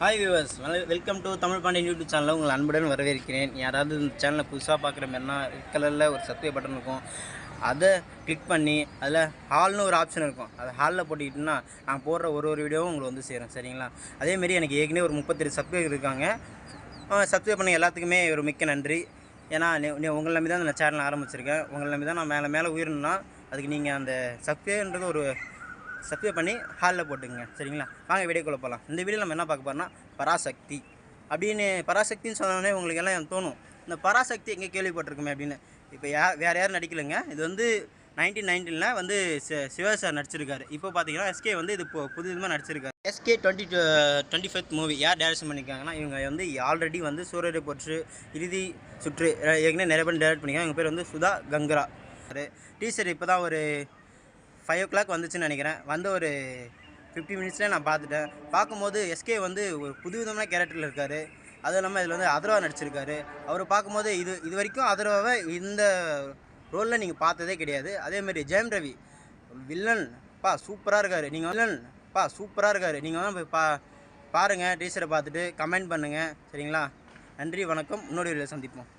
Hi viewers, welcome to Tamil Pandian YouTube சேனலில் உங்கள் அன்புடன் வரவேற்கிறேன். யாராவது இந்த சேனலை புதுசாக பார்க்குற மாதிரினா ரெட் கலரில் ஒரு சப்ஸ்கிரைப் பட்டன் இருக்கும். அதை கிளிக் பண்ணி அதில் ஹால்னு ஒரு ஆப்ஷன் இருக்கும். அதை ஹாலில் போட்டுக்கிட்டோன்னா நான் போடுற ஒரு வீடியோவும் உங்களுக்கு வந்து சேரும். சரிங்களா? அதேமாரி எனக்கு ஏற்கனவே ஒரு 32 சப்ஸ்கிரைபர் இருக்காங்க. சப்ஸ்கிரைப் பண்ண எல்லாத்துக்குமே ஒரு மிக்க நன்றி. ஏன்னா உங்களை நம்பி தான் இந்த சேனல் ஆரம்பிச்சிருக்கேன். உங்களை நம்பி தான் நான் மேலே உயரணும்னா அதுக்கு நீங்கள் அந்த சப்ஸ்கிரைப்ன்றது ஒரு சப்ஸ்கிரைப் பண்ணி ஹாலில் போட்டுங்க. சரிங்களா? வாங்க வீடியோக்குள்ளே போகலாம். இந்த வீடியோ நம்ம என்ன பார்க்க போகிறோம்னா பராசக்தி அப்படின்னு. பராசக்தின்னு சொன்னோடனே உங்களுக்கு எல்லாம் தோணும், இந்த பராசக்தி எங்கே கேள்விப்பட்டிருக்குமே அப்படின்னு. இப்போ வேறு யாரும் நடிக்கலைங்க. இது வந்து 1919 வந்து சிவா சார் நடிச்சிருக்காரு. இப்போ பார்த்தீங்கன்னா எஸ்கே வந்து இது புது விதமாக நடிச்சிருக்காரு. எஸ்கே 25th மூவி யார் டேரக்ஷன் பண்ணியிருக்காங்கன்னா, இவங்க வந்து ஆல்ரெடி வந்து சூரியரை போற்று, இறுதி சுற்று ஏற்கனவே நிறைய பேர் டேரக்ட் பண்ணியிருக்காங்க. இவங்க பேர் வந்து சுதா கங்கரா. டீசர் இப்போ தான் ஒரு 5 o'clock வந்துச்சுன்னு நினைக்கிறேன். வந்து ஒரு 50 மினிட்ஸ்லேயே நான் பார்த்துட்டேன். பார்க்கும்போது எஸ்கே வந்து ஒரு புதுவிதமான கேரக்டரில் இருக்கார். அதுவும் இல்லாமல் இதில் வந்து அதர்வா நடிச்சிருக்காரு. அவர் பார்க்கும்போது இது வரைக்கும் அதர்வாவை இந்த ரோலில் நீங்கள் பார்த்ததே கிடையாது. அதேமாரி ஜெயம் ரவி வில்லன் சூப்பராக இருக்கார். நீங்கள் வந்து போய் பாருங்கள். டீச்சரை பார்த்துட்டு கமெண்ட் பண்ணுங்கள். சரிங்களா? நன்றி, வணக்கம். இன்னொரு வீடியோவில் சந்திப்போம்.